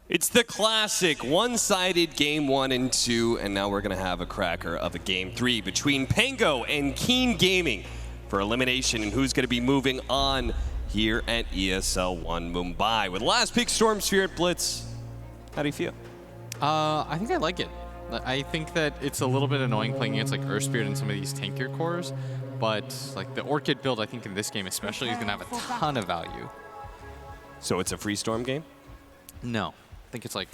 It's the classic one-sided game 1 and 2, and now we're going to have a cracker of a game 3 between Pango and Keen Gaming for elimination and who's going to be moving on here at ESL One Mumbai. With last pick Storm Spirit Blitz, how do you feel? I think I like it. I think that it's a little bit annoying playing against like Earth Spirit and some of these tankier cores, but like the Orchid build, I think in this game especially, is going to have a ton of value. So it's a free Storm game? No. I think it's like,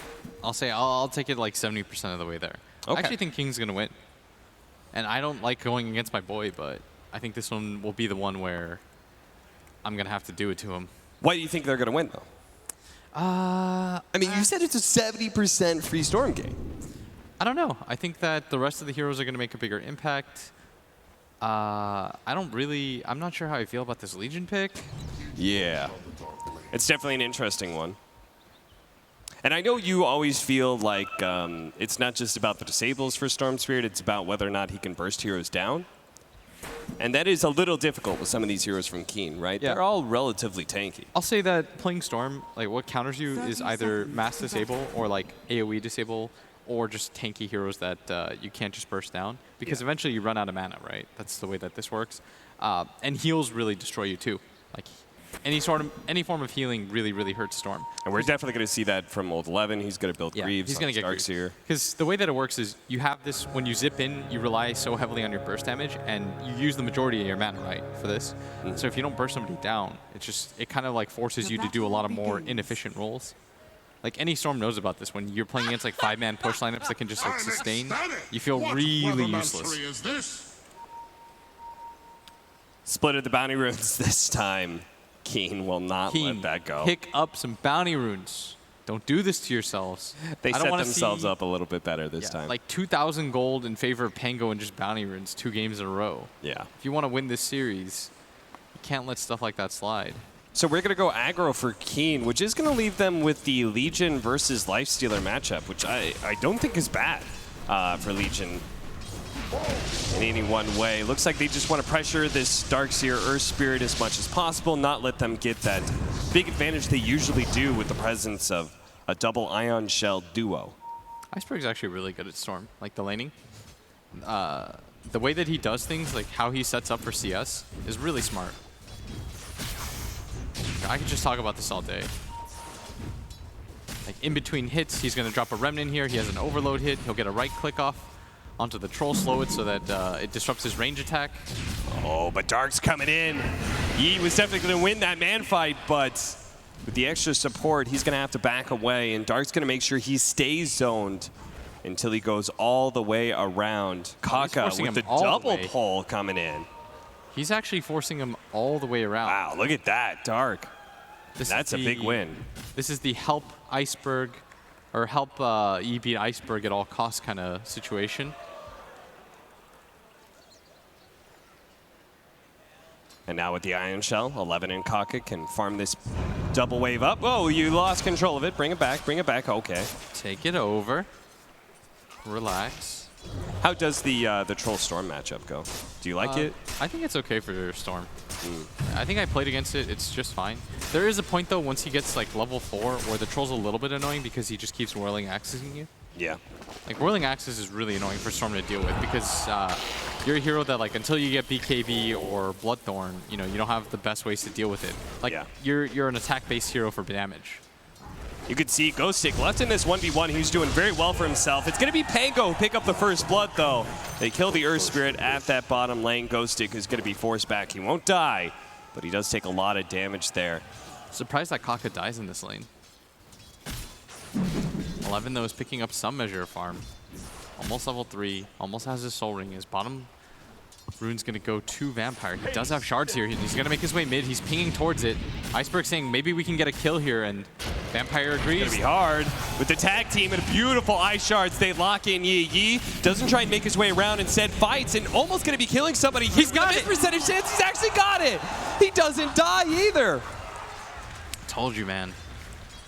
I'll take it like 70% of the way there. Okay. I actually think King's going to win. And I don't like going against my boy, but I think this one will be the one where I'm going to have to do it to him. Why do you think they're going to win, though? I mean, you said it's a 70% free Storm game. I don't know. I think that the rest of the heroes are going to make a bigger impact. I'm not sure how I feel about this Legion pick. Yeah. It's definitely an interesting one. And I know you always feel like it's not just about the disables for Storm Spirit, it's about whether or not he can burst heroes down. And that is a little difficult with some of these heroes from Keen, right? Yeah. They're all relatively tanky. I'll say that playing Storm, like what counters you is either mass disable or like AoE disable or just tanky heroes that you can't just burst down because eventually you run out of mana, right? That's the way that this works. And heals really destroy you too. Like any form of healing really hurts Storm. And we're definitely going to see that from Old 11. He's going to build Greaves. He's going to get Darkseer. Because the way that it works is you have this, when you zip in, you rely so heavily on your burst damage, and you use the majority of your mana, right, for this. So if you don't burst somebody down, it kind of like forces you to do a lot of more inefficient rolls. Like any Storm knows about this. When you're playing against like 5-man push lineups that can just like sustain, you feel really useless. Split of the bounty runes this time. Keen will not let that go. Pick up some bounty runes. Don't do this to yourselves. They set themselves up a little bit better this time. Like 2,000 gold in favor of Pango and just bounty runes 2 games in a row. Yeah. If you want to win this series, you can't let stuff like that slide. So we're going to go aggro for Keen, which is going to leave them with the Legion versus Lifestealer matchup, which I don't think is bad for Legion in any one way. Looks like they just want to pressure this Darkseer Earth Spirit as much as possible, not let them get that big advantage they usually do with the presence of a double Ion Shell duo. Iceberg's actually really good at Storm, like the laning. The way that he does things, like how he sets up for CS, is really smart. I could just talk about this all day. Like in between hits, he's going to drop a Remnant here. He has an overload hit. He'll get a right click off onto the Troll, slow it so that it disrupts his range attack. Oh, but Dark's coming in. He was definitely going to win that man fight, but with the extra support, he's going to have to back away, and Dark's going to make sure he stays zoned until he goes all the way around. Kaka with the double pull coming in. He's actually forcing him all the way around. Wow, look at that, Dark. That's a big win. This is the help Iceberg, or help you beat Iceberg at all costs kind of situation. And now with the Ion Shell, 11 and Kaka can farm this double wave up. Oh, you lost control of it. Bring it back, bring it back. Okay. Take it over. Relax. How does the Troll Storm matchup go? Do you like it? I think it's okay for Storm. I think I played against it. It's just fine. There is a point, though, once he gets like level 4, where the Troll's a little bit annoying because he just keeps Whirling Axising you. Yeah. Like, Whirling Axis is really annoying for Storm to deal with because you're a hero that, like, until you get BKB or Bloodthorn, you know, you don't have the best ways to deal with it. Like, you're an attack-based hero for damage. You could see Ghostic left in this 1v1. He's doing very well for himself. It's going to be Pango who pick up the first blood, though. They kill the Earth Spirit at that bottom lane. Ghostic is going to be forced back. He won't die, but he does take a lot of damage there. Surprised that Kaka dies in this lane. 11, though, is picking up some measure of farm. Almost level 3. Almost has his Soul Ring. His bottom rune's going to go to Vampire. He does have shards here. He's going to make his way mid. He's pinging towards it. Iceberg saying maybe we can get a kill here, and Vampire agrees. It's going to be hard. With the tag team and beautiful Ice Shards, they lock in Yi. Yi doesn't try and make his way around, instead fights, and almost going to be killing somebody. He's got it. Percentage chance. He's actually got it. He doesn't die either. Told you, man.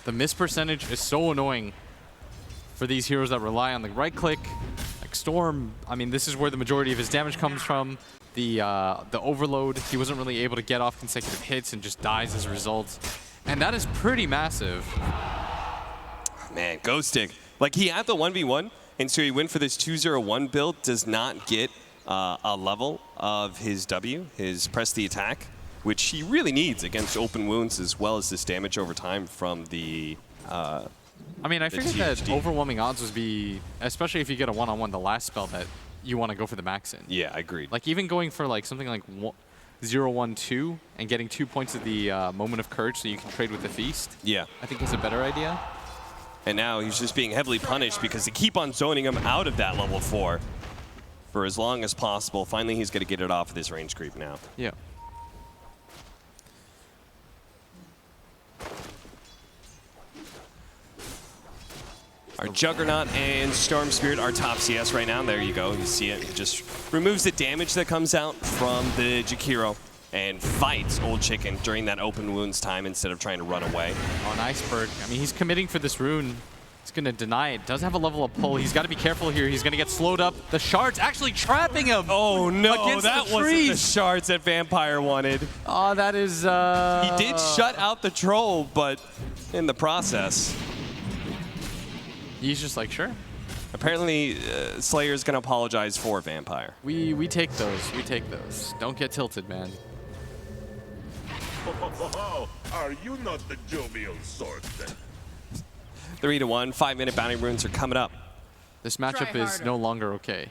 The miss percentage is so annoying for these heroes that rely on the right click. Like Storm, I mean, this is where the majority of his damage comes from. The overload, he wasn't really able to get off consecutive hits and just dies as a result. And that is pretty massive. Man, Ghostic. Like, he had the 1v1, and so he went for this 2-0-1 build, does not get a level of his W, his press the attack, which he really needs against open wounds as well as this damage over time from the I mean, I figured that overwhelming odds would be, especially if you get a one-on-one, the last spell that you want to go for the max in. Yeah, I agree. Like, even going for like something like 0-1-2 and getting 2 points of the moment of courage so you can trade with the feast. Yeah. I think is a better idea. And now he's just being heavily punished because they keep on zoning him out of that level 4 for as long as possible. Finally, he's going to get it off of this range creep now. Yeah. Our Juggernaut and Storm Spirit are top CS right now. There you go. You see it. It just removes the damage that comes out from the Jakiro and fights Old Chicken during that open wounds time instead of trying to run away. On Iceberg, I mean, he's committing for this rune. He's going to deny it. Does have a level of pull. He's got to be careful here. He's going to get slowed up. The shards actually trapping him. Oh, no. That wasn't the trees. shards that Vampire wanted. Oh, that is... He did shut out the troll, but in the process... He's just like, sure. Apparently, Slayer's going to apologize for Vampire. We take those. We take those. Don't get tilted, man. Are you not the jovial sort then? 3-1, 5-minute bounty runes are coming up. This matchup is no longer okay.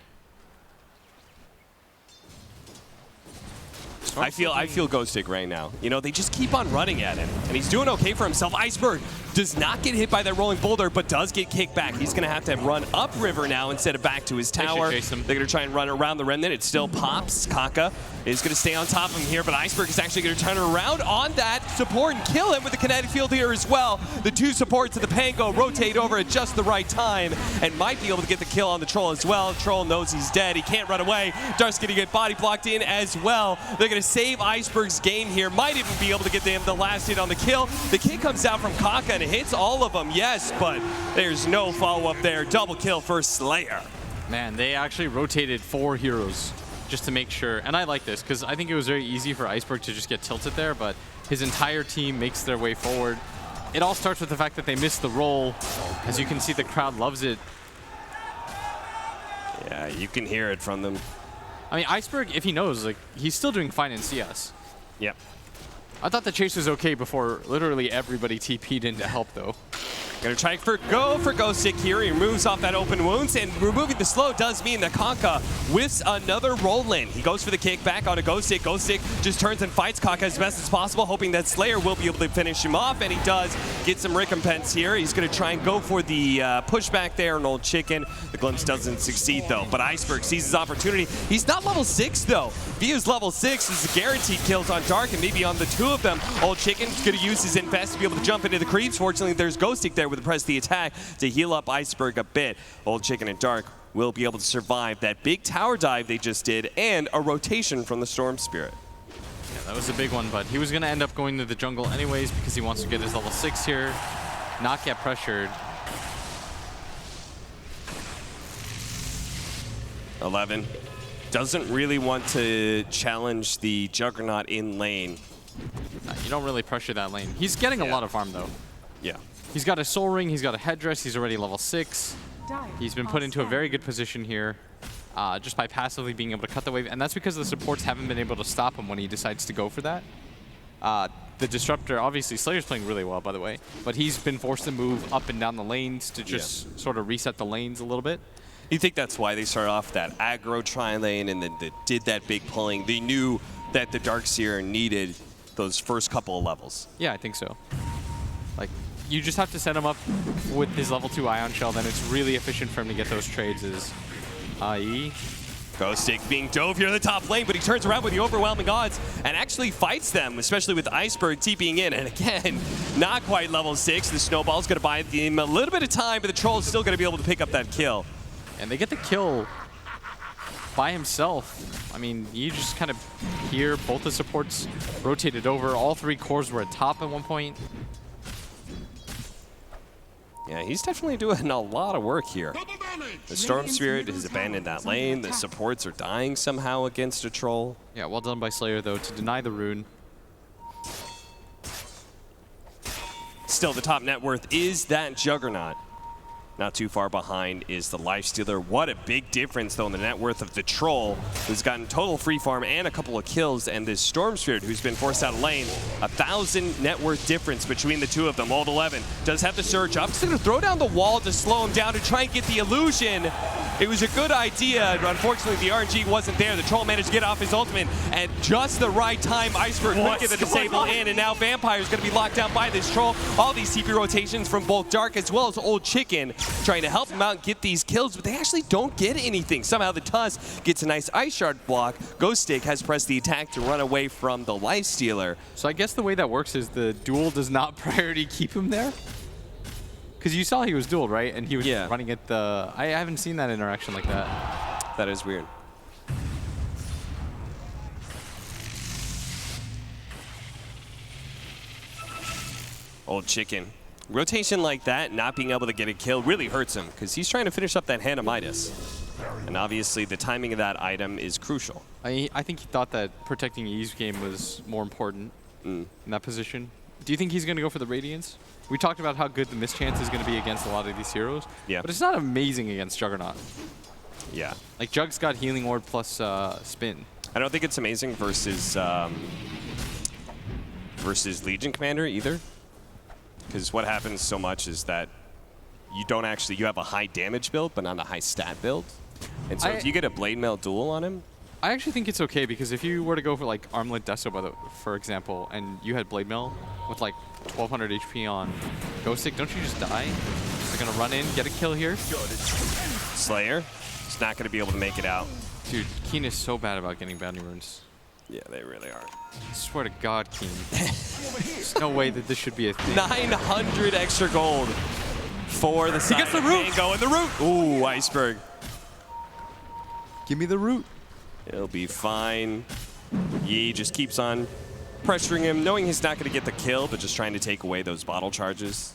I feel Ghostic right now. You know, they just keep on running at him, and he's doing okay for himself. Iceberg does not get hit by that rolling boulder, but does get kicked back. He's going to have to run upriver now instead of back to his tower. chase him. They're going to try and run around the remnant. It still pops. Kaka is going to stay on top of him here, but Iceberg is actually going to turn around on that support and kill him with the kinetic field here as well. The two supports of the Pango rotate over at just the right time and might be able to get the kill on the Troll as well. Troll knows he's dead. He can't run away. Dark's going to get body blocked in as well. They're going to save Iceberg's game here. Might even be able to get them the last hit on the kill. The kick comes out from Kaka and it hits all of them, yes, but there's no follow-up there. Double kill for Slayer. Man, they actually rotated 4 heroes just to make sure. And I like this because I think it was very easy for Iceberg to just get tilted there, but his entire team makes their way forward. It all starts with the fact that they missed the roll. As you can see, the crowd loves it. Yeah, you can hear it from them. I mean, Iceberg, if he knows, like, he's still doing fine in CS. Yep. I thought the chase was okay before literally everybody TP'd in to help, though. Gonna try go for Ghostic here. He removes off that open wounds, and removing the slow does mean that Kaka whiffs another roll in. He goes for the kick back onto Ghostic. Ghostic just turns and fights Kaka as best as possible, hoping that Slayer will be able to finish him off, and he does get some recompense here. He's gonna try and go for the pushback there on Old Chicken. The glimpse doesn't succeed though, but Iceberg sees his opportunity. He's not level 6 though. If he is level 6, this is guaranteed kills on Dark, and maybe on the two of them. Old Chicken's gonna use his infest to be able to jump into the creeps. Fortunately, there's Ghostic there with the press the attack to heal up Iceberg a bit. Old Chicken and Dark will be able to survive that big tower dive they just did and a rotation from the Storm Spirit. Yeah, that was a big one, but he was going to end up going to the jungle anyways because he wants to get his level 6 here, not get pressured. 11 doesn't really want to challenge the Juggernaut in lane. You don't really pressure that lane. He's getting a lot of farm though. Yeah. He's got a soul ring, he's got a headdress, he's already level 6. He's been put into a very good position here just by passively being able to cut the wave, and that's because the supports haven't been able to stop him when he decides to go for that. The Disruptor, obviously Slayer's playing really well by the way, but he's been forced to move up and down the lanes to just sort of reset the lanes a little bit. You think that's why they started off that aggro tri-lane and then they did that big pulling? They knew that the Darkseer needed those first couple of levels. Yeah, I think so. Like, you just have to set him up with his level 2 Ion Shell, then it's really efficient for him to get those trades as IE. Ghostic being dove here in the top lane, but he turns around with the overwhelming odds and actually fights them, especially with Iceberg TPing in. And again, not quite level 6. The Snowball's going to buy him a little bit of time, but the Troll's still going to be able to pick up that kill. And they get the kill by himself. I mean, you just kind of hear both the supports rotated over. All 3 cores were at top at one point. Yeah, he's definitely doing a lot of work here. The Storm Spirit has abandoned that lane. The supports are dying somehow against a Troll. Yeah, well done by Slayer, though, to deny the rune. Still, the top net worth is that Juggernaut. Not too far behind is the Lifestealer. What a big difference, though, in the net worth of the Troll, who's gotten total free farm and a couple of kills, and this Storm Spirit, who's been forced out of lane. 1,000 net worth difference between the two of them. Old 11 does have the surge up. He's going to throw down the wall to slow him down to try and get the illusion. It was a good idea, but unfortunately the RNG wasn't there. The Troll managed to get off his ultimate at just the right time. Iceberg could get the disable in, and now Vampire's going to be locked down by this Troll. All these TP rotations from both Dark as well as Old Chicken trying to help him out and get these kills, but they actually don't get anything. Somehow the Tusk gets a nice Ice Shard block. Ghostic has pressed the attack to run away from the Lifestealer. So I guess the way that works is the duel does not priority keep him there? Because you saw he was dueled, right? And he was running at the... I haven't seen that interaction like that. That is weird. Old Chicken. Rotation like that, not being able to get a kill, really hurts him because he's trying to finish up that Hand of Midas. And obviously the timing of that item is crucial. I think he thought that protecting E's game was more important in that position. Do you think he's going to go for the Radiance? We talked about how good the mischance is going to be against a lot of these heroes. Yeah. But it's not amazing against Juggernaut. Yeah. Like Jug's got Healing Ward plus Spin. I don't think it's amazing versus Legion Commander either. Because what happens so much is that you have a high damage build, but not a high stat build. And so if you get a Blade Mail duel on him, I actually think it's okay, because if you were to go for like Armlet Deso, for example, and you had Blade Mail with like 1200 HP on Ghostic, don't you just die? They're going to run in, get a kill here. Slayer is not going to be able to make it out. Dude, Keen is so bad about getting bounty runes. Yeah, they really are. I swear to God, Keen. There's no way that this should be a thing. 900 extra gold for the side. He gets the root. Go in the root. Ooh, Iceberg. Give me the root. It'll be fine. Yi just keeps on pressuring him, knowing he's not going to get the kill, but just trying to take away those bottle charges.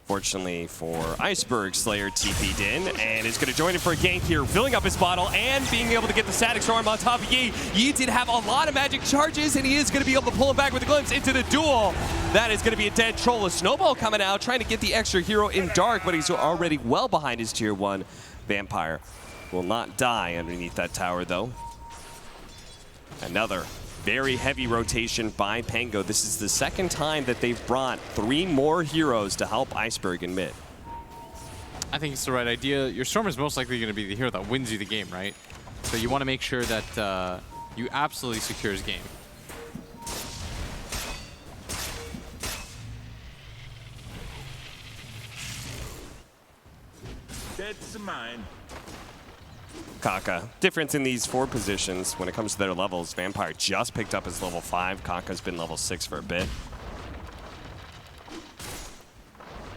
Fortunately for Iceberg, Slayer TP'd in and is going to join him for a gank here, filling up his bottle and being able to get the static storm on top of Yi. Yi did have a lot of magic charges, and he is going to be able to pull him back with a glimpse into the duel. That is going to be a dead Troll. A Snowball coming out, trying to get the extra hero in Dark, but he's already well behind his tier 1. Vampire will not die underneath that tower, though. Another very heavy rotation by Pango. This is the second time that they've brought 3 more heroes to help Iceberg in mid. I think it's the right idea. Your Storm is most likely going to be the hero that wins you the game, right? So you want to make sure that you absolutely secure his game. That's mine. Kaka. Difference in these 4 positions when it comes to their levels. Vampire just picked up his level 5. Kaka's been level 6 for a bit.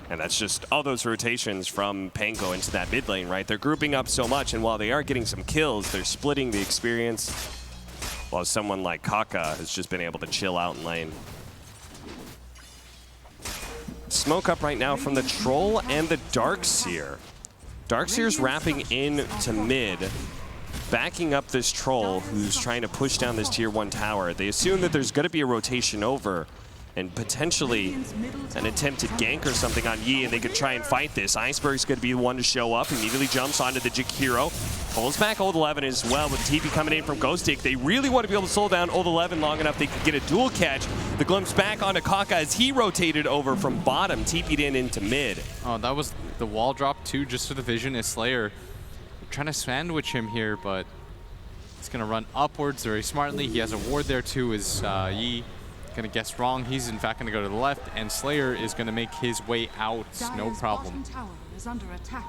And that's just all those rotations from Pango into that mid lane, right? They're grouping up so much, and while they are getting some kills, they're splitting the experience, while someone like Kaka has just been able to chill out in lane. Smoke up right now from the Troll and the Darkseer. Darkseer's wrapping in to mid, backing up this Troll who's trying to push down this tier 1 tower. They assume that there's going to be a rotation over and potentially an attempted gank or something on Yi, and they could try and fight this. Iceberg's going to be the one to show up, immediately jumps onto the Jakiro, pulls back Old 11 as well with TP coming in from Ghostic. They really want to be able to slow down Old 11 long enough they could get a dual catch. The glimpse back onto Kaka as he rotated over from bottom, TP'd in into mid. Oh, that was the wall drop too, just for the vision. Is Slayer trying to sandwich him here, but he's going to run upwards very smartly. He has a ward there too, is Yi. Gonna guess wrong. He's in fact gonna go to the left, and Slayer is gonna make his way out, no problem. Tower is under attack.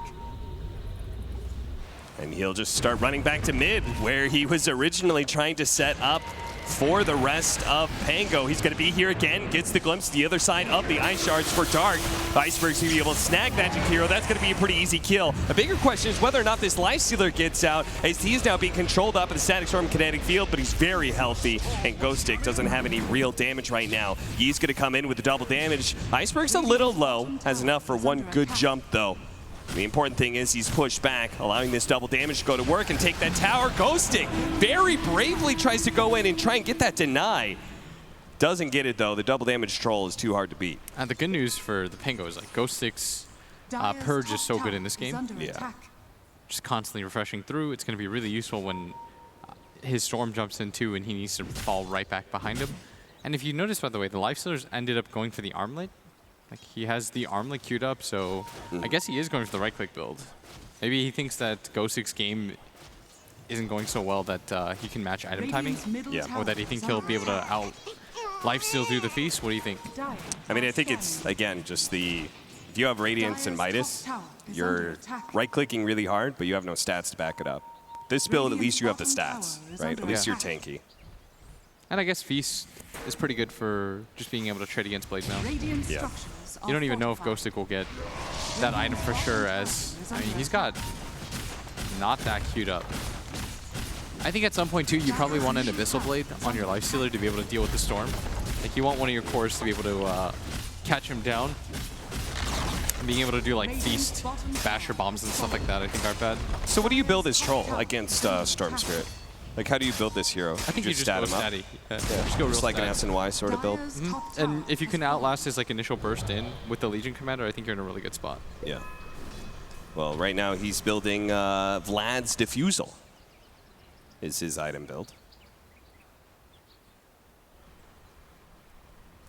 And he'll just start running back to mid, where he was originally trying to set up for the rest of Pango. He's gonna be here again, gets the glimpse to the other side of the Ice Shards for Dark. Iceberg's gonna be able to snag that Jakiro. That's gonna be a pretty easy kill. A bigger question is whether or not this Lifestealer gets out, as he is now being controlled up in the Static Storm kinetic field, but he's very healthy, and Ghostic doesn't have any real damage right now. He's gonna come in with the double damage. Iceberg's a little low, has enough for one good jump though. The important thing is he's pushed back, allowing this double damage to go to work and take that tower. Ghostic very bravely tries to go in and try and get that deny. Doesn't get it though. The double damage Troll is too hard to beat. And the good news for the Pango is like Ghostic's Purge is so good in this game. Yeah. Just constantly refreshing through. It's going to be really useful when his Storm jumps in too and he needs to fall right back behind him. And if you notice, by the way, the Lifestealers ended up going for the armlet. Like, he has the armlet queued up, so I guess he is going for the right-click build. Maybe he thinks that Ghostix's game isn't going so well that he can match item timing. Yeah. Or that he think he'll be able to out lifesteal through the feast. What do you think? I mean, I think it's, again, just the... If you have Radiance and Midas, you're right-clicking really hard, but you have no stats to back it up. This build, at least you have the stats, right? At least you're tanky. And I guess Feast is pretty good for just being able to trade against Blade Mail. Yeah. You don't even know if Ghostic will get that item for sure, as, I mean, he's got not that queued up. I think at some point too, you probably want an Abyssal Blade on your Lifestealer to be able to deal with the Storm. Like, you want one of your cores to be able to catch him down. And being able to do like Feast, Basher bombs and stuff like that, I think aren't bad. So what do you build as Troll against Storm Spirit? Like, how do you build this hero? I think you just stat go him up? statty. Just go real Just like an stat. SNY sort of build? And if you can outlast his like initial burst in with the Legion Commander, I think you're in a really good spot. Yeah. Well, right now he's building Vlad's Diffusal is his item build.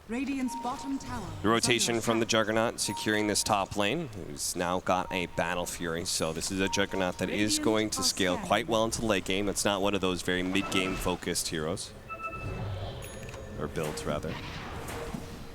Radiant's bottom tower. The rotation from the Juggernaut securing this top lane, who's now got a Battle Fury. So this is a Juggernaut that is going to scale quite well into the late game. It's not one of those very mid-game focused heroes. Or builds, rather.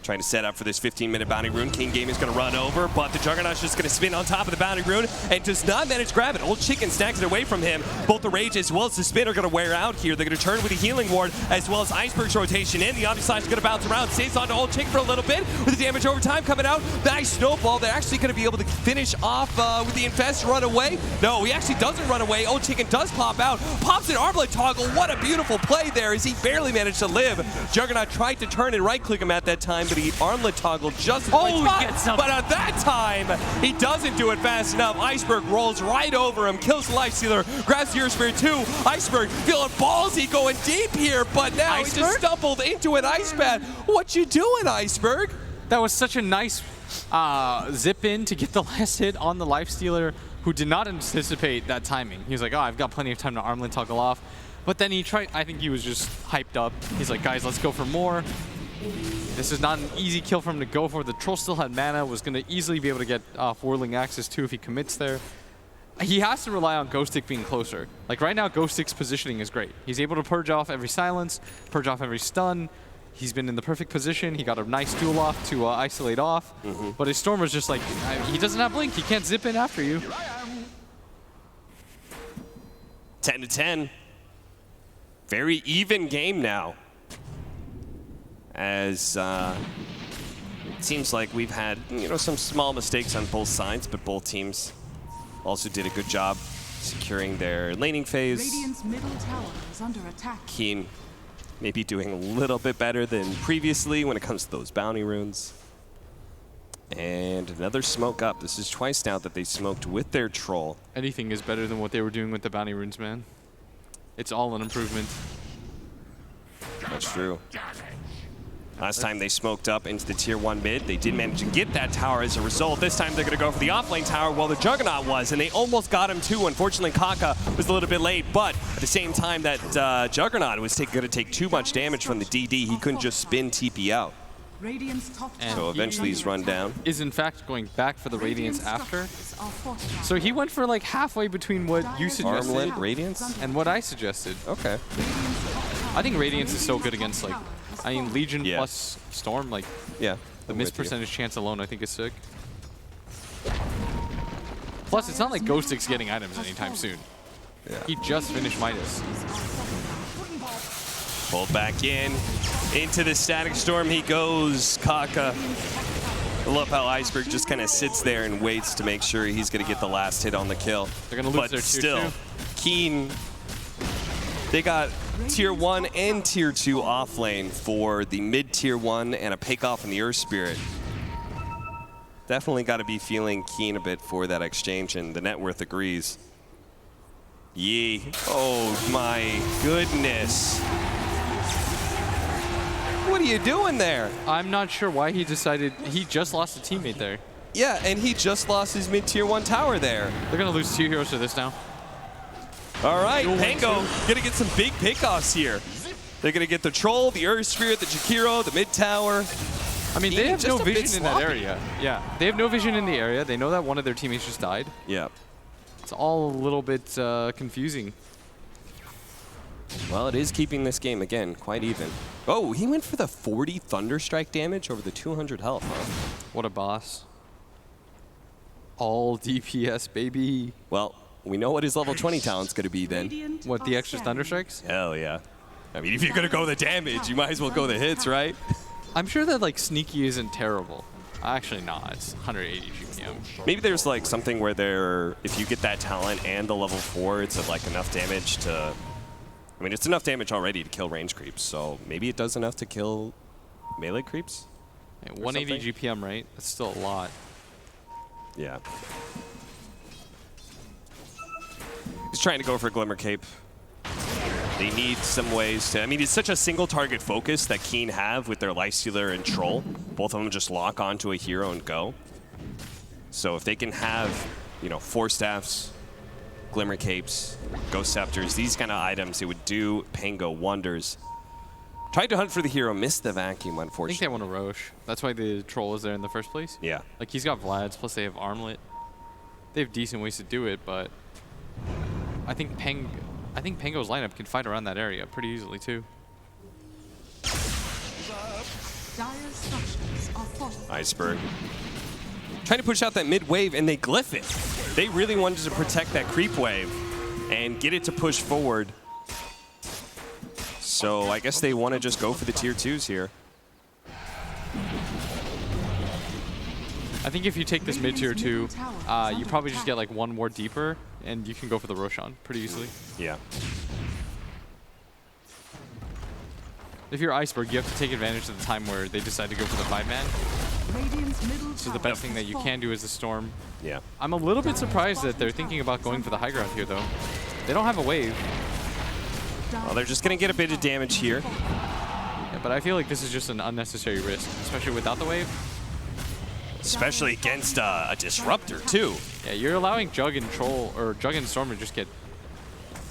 Trying to set up for this 15-minute Bounty Rune. King Gaming is going to run over, but the Juggernaut's just going to spin on top of the Bounty Rune and does not manage to grab it. Old Chicken snacks it away from him. Both the Rage as well as the Spin are going to wear out here. They're going to turn with the Healing Ward as well as Iceberg's rotation in. The Omni Slash is going to bounce around. Stays on to Old Chicken for a little bit with the damage over time coming out. Nice snowball. They're actually going to be able to finish off with the Infest run away. No, he actually doesn't run away. Old Chicken does pop out. Pops an Armlet toggle. What a beautiful play there as he barely managed to live. Juggernaut tried to turn and right-click him at that time, but he Armlet toggled just in the right spot. But at that time, he doesn't do it fast enough. Iceberg rolls right over him, kills the Lifestealer, grabs the Earth Spirit too. Iceberg feeling ballsy going deep here, but now he just stumbled into an Ice Bat. What you doing, Iceberg? That was such a nice zip in to get the last hit on the Lifestealer, who did not anticipate that timing. He was like, oh, I've got plenty of time to Armlet toggle off. But then he tried, I think he was just hyped up. He's like, guys, let's go for more. This is not an easy kill for him to go for. The Troll still had mana, was going to easily be able to get Whirling Axis too if he commits there. He has to rely on Ghostic being closer. Like right now, Ghostic's positioning is great. He's able to purge off every silence, purge off every stun. He's been in the perfect position. He got a nice duel off to isolate off. But his Stormer's just like, he doesn't have Blink. He can't zip in after you. 10-10. Very even game now. As it seems like we've had, some small mistakes on both sides, but both teams also did a good job securing their laning phase. Radiant's middle tower is under attack. Keen maybe doing a little bit better than previously when it comes to those bounty runes. And another smoke up. This is twice now that they smoked with their Troll. Anything is better than what they were doing with the bounty runes, man. It's all an improvement. That's true. Last time they smoked up into the tier 1 mid, they did manage to get that tower as a result. This time they're going to go for the offlane tower while the Juggernaut was, and they almost got him too. Unfortunately, Kaka was a little bit late, but at the same time that Juggernaut was going to take too much damage from the DD, he couldn't just spin TP out. Radiant's top And So eventually he's run down. Is in fact going back for the Radiance after. So he went for like halfway between what you suggested Armlet, Radiance? and what I suggested. Okay. I think Radiance is so good against like, I mean Legion Yeah. plus Storm, like Yeah. the I'm miss with you. percentage chance alone I think is sick. Plus it's not like Ghostic's getting items anytime soon. Yeah. He just finished Midas. Pulled back in. Into the Static Storm he goes. Kaka. I love how Iceberg just kind of sits there and waits to make sure he's going to get the last hit on the kill. They're going to lose But their tier still, Keen, they got tier 1 and tier 2 offlane for the mid tier 1 and a pick off in the Earth Spirit. Definitely got to be feeling Keen a bit for that exchange, and the net worth agrees. Yee. Oh my goodness. What are you doing there? I'm not sure why he decided, he just lost a teammate there. Yeah, and he just lost his mid-tier 1 tower there. They're going to lose 2 heroes to this now. All right, You'll win Pango too. gonna get some big pickoffs here. They're gonna get the Troll, the Earth Spirit, the Jakiro, the mid tower. I mean, they have no Just a bit vision in that sloppy. area. Yeah, they have no vision in the area. They know that one of their teammates just died. Yeah. It's all a little bit confusing. Well, it is keeping this game, again, quite even. Oh, he went for the 40 Thunderstrike damage over the 200 health, huh? What a boss. All DPS, baby. Well, we know what his level 20 talent's going to be then. Radiant What, the are extra scanning. Thunderstrikes? Hell yeah. I mean, if you're going to go the damage, you might as well go the hits, right? I'm sure that like sneaky isn't terrible. Actually not. It's 180 GPM. Maybe there's like something where if you get that talent and the level 4, it's like enough damage to... I mean, it's enough damage already to kill range creeps, so maybe it does enough to kill melee creeps? Yeah, 180 GPM, right? That's still a lot. Yeah. He's trying to go for Glimmer Cape. They need some ways to... I mean, it's such a single target focus that Keen have with their Lifestealer and Troll. Both of them just lock onto a hero and go. So if they can have, you know, Force Staffs, Glimmer Capes, Ghost Scepters, these kind of items, it would do Pango wonders. Tried to hunt for the hero, missed the vacuum, I think they unfortunately. want a Roche. That's why the Troll is there in the first place. Yeah. Like, he's got Vlad's, plus they have Armlet. They have decent ways to do it, but I think Pango's lineup can fight around that area pretty easily, too. Dire's structures are falling. Iceberg. Trying to push out that mid wave, and they glyph it. They really wanted to protect that creep wave and get it to push forward. So I guess they want to just go for the tier 2s here. I think if you take this mid-tier 2, you probably just get like one more deeper, and you can go for the Roshan pretty easily. Yeah. If you're Iceberg, you have to take advantage of the time where they decide to go for the 5-man. Radiant's middle So the best thing that you can do is the Storm. Yeah. I'm a little bit surprised that they're thinking about going for the high ground here, though. They don't have a wave, Well, they're just going to get a bit of damage here. yeah, but I feel like this is just an unnecessary risk, especially without the wave. Especially against a Disruptor, too. Yeah, you're allowing Jug and Troll, or Jug and Storm to just get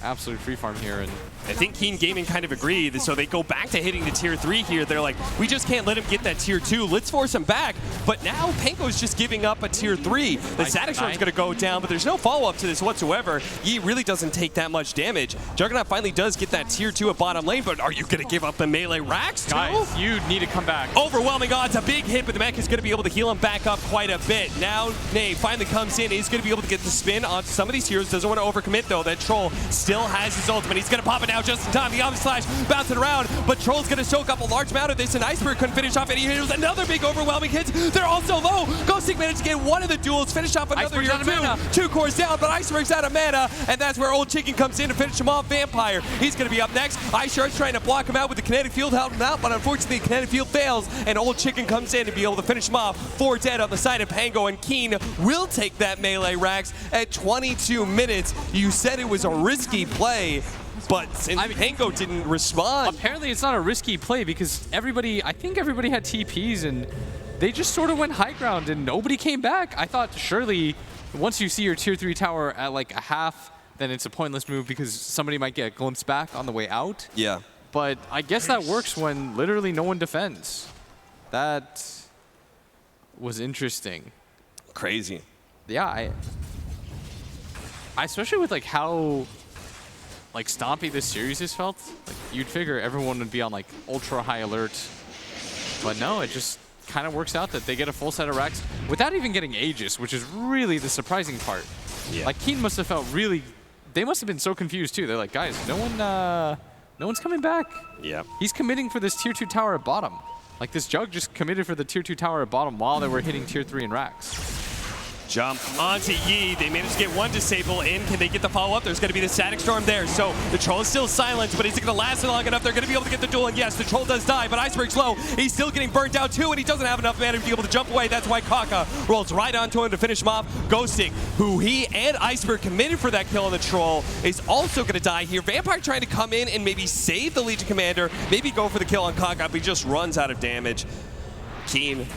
absolute free farm here, and I think Keen Gaming kind of agreed, so they go back to hitting the tier 3 here. They're like, we just can't let him get that tier 2. Let's force him back. But now Pango's just giving up a tier 3. The Static Storm's going to go down, but there's no follow-up to this whatsoever. Yi really doesn't take that much damage. Juggernaut finally does get that tier 2 at bottom lane, but are you going to give up the melee racks too? guys, you need to come back. Overwhelming odds, a big hit, but the mech is going to be able to heal him back up quite a bit. Now, Nay finally comes in. He's going to be able to get the spin on some of these heroes. Doesn't want to overcommit, though. That Troll still has his ultimate. He's going to pop it now just in time. The Omni Slash bouncing around, but Troll's going to soak up a large amount of this, and Iceberg couldn't finish off any heroes. Another big overwhelming hit. They're all so low. Ghosting managed to get one of the duels, finish off another Iceberg's out of hero, mana. 2 cores down, but Iceberg's out of mana, and that's where Old Chicken comes in to finish him off. Vampire, he's going to be up next. Ice Shark's trying to block him out with the kinetic field, help him out, but unfortunately the kinetic field fails, and Old Chicken comes in to be able to finish him off. 4 dead on the side of Pango, and Keen will take that melee racks at 22 minutes. You said it was a risky play, but since Pango didn't respond. Apparently it's not a risky play because I think everybody had TPs and they just sort of went high ground and nobody came back. I thought surely once you see your tier 3 tower at like a half, then it's a pointless move because somebody might get a glimpse back on the way out. Yeah. But I guess that works when literally no one defends. That was interesting. Crazy. Yeah, I especially with like how like stompy this series has felt, like you'd figure everyone would be on like ultra high alert, but no, it just kind of works out that they get a full set of racks without even getting Aegis, which is really the surprising part. Yeah. Like Keen must have felt really, they must have been so confused too. They're like, guys, no one's coming back. Yeah. He's committing for this tier 2 tower at bottom. Like this Jug just committed for the tier 2 tower at bottom while they were hitting tier 3 in racks. Jump onto Yi. They managed to get one disable in. Can they get the follow-up? There's going to be the Static Storm there. So the Troll is still silent, but is it going to last long enough? They're going to be able to get the duel. And yes, the Troll does die, but Iceberg's low. He's still getting burned down too, and he doesn't have enough mana to be able to jump away. That's why Kaka rolls right onto him to finish him off. Ghosting, who he and Iceberg committed for that kill on the Troll, is also going to die here. Vampire trying to come in and maybe save the Legion Commander, maybe go for the kill on Kaka, but he just runs out of damage. Keen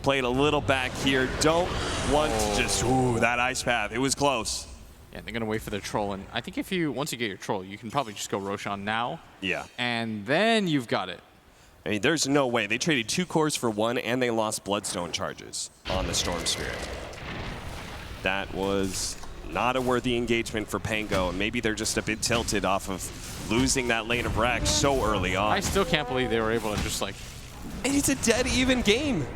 Played a little back here. Don't want to just, ooh, that ice path. It was close. Yeah, they're going to wait for their troll. And I think if you, once you get your troll, you can probably just go Roshan now. Yeah. And then you've got it. I mean, there's no way. They traded 2 cores for 1, and they lost Bloodstone charges on the Storm Spirit. That was not a worthy engagement for Pango, and maybe they're just a bit tilted off of losing that lane of Rex so early on. I still can't believe they were able to just like... And it's a dead even game.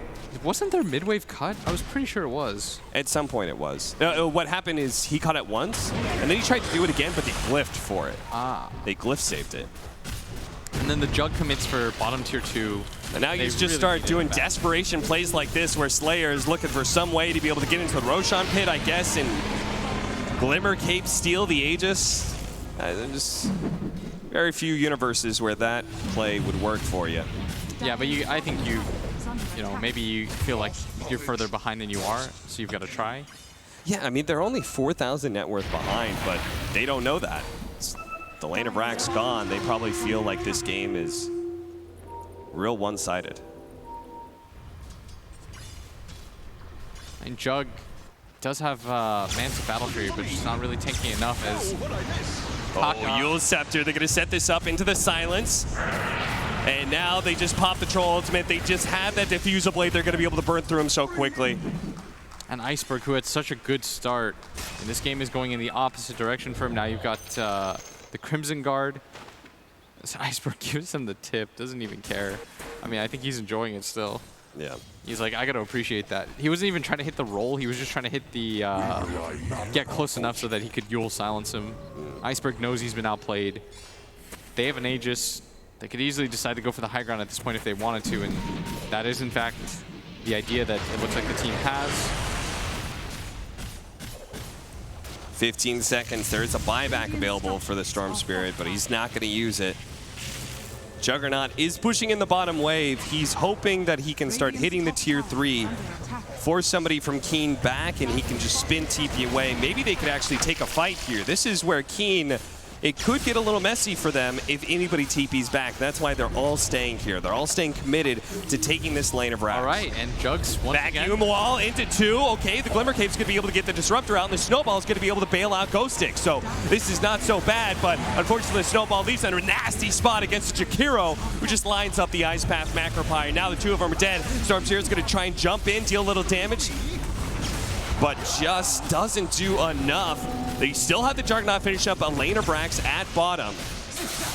Wasn't there mid-wave cut? I was pretty sure it was. At some point it was. What happened is he caught it once, and then he tried to do it again, but they glyphed for it. Ah. They glyph saved it. And then the Jug commits for bottom tier 2. And now you just start doing desperation plays like this where Slayer is looking for some way to be able to get into the Roshan pit, I guess, and Glimmer Cape steal the Aegis. Just very few universes where that play would work for you. Yeah, but I think you know, maybe you feel like you're further behind than you are, so you've got to try. Yeah, I mean, they're only 4,000 net worth behind, but they don't know that. The lane of Rack's gone. They probably feel like this game is real one-sided. And Jug does have Manta Battle Fury, but just not really tanking enough as... Oh, Yule Scepter. They're going to set this up into the silence. And now they just pop the Troll Ultimate. They just have that Diffusal Blade. They're going to be able to burn through him so quickly. And Iceberg, who had such a good start, and this game is going in the opposite direction for him. Now you've got the Crimson Guard. This Iceberg gives him the tip, doesn't even care. I mean, I think he's enjoying it still. Yeah. He's like, I got to appreciate that. He wasn't even trying to hit the roll. He was just trying to hit the, get close enough so that he could Yule silence him. Iceberg knows he's been outplayed. They have an Aegis. They could easily decide to go for the high ground at this point if they wanted to, and that is, in fact, the idea that it looks like the team has. 15 seconds. There's a buyback available for the Storm Spirit, but he's not going to use it. Juggernaut is pushing in the bottom wave. He's hoping that he can start hitting the tier 3, force somebody from Keen back, and he can just spin TP away. Maybe they could actually take a fight here. This is where Keen, it could get a little messy for them if anybody TP's back. That's why they're all staying here. They're all staying committed to taking this lane of Rax. All right, and Jugs once Vacuum again. wall into 2. Okay, the Glimmer Cape's going to be able to get the Disruptor out, and the Snowball's going to be able to bail out Ghost Stick. So this is not so bad, but unfortunately the Snowball leaves under a nasty spot against Jakiro, who just lines up the Ice Path Macropire. Now the 2 of them are dead. Storm Spirit's going to try and jump in, deal a little damage, but just doesn't do enough. They still have the Juggernaut finish up a lane of Brax at bottom.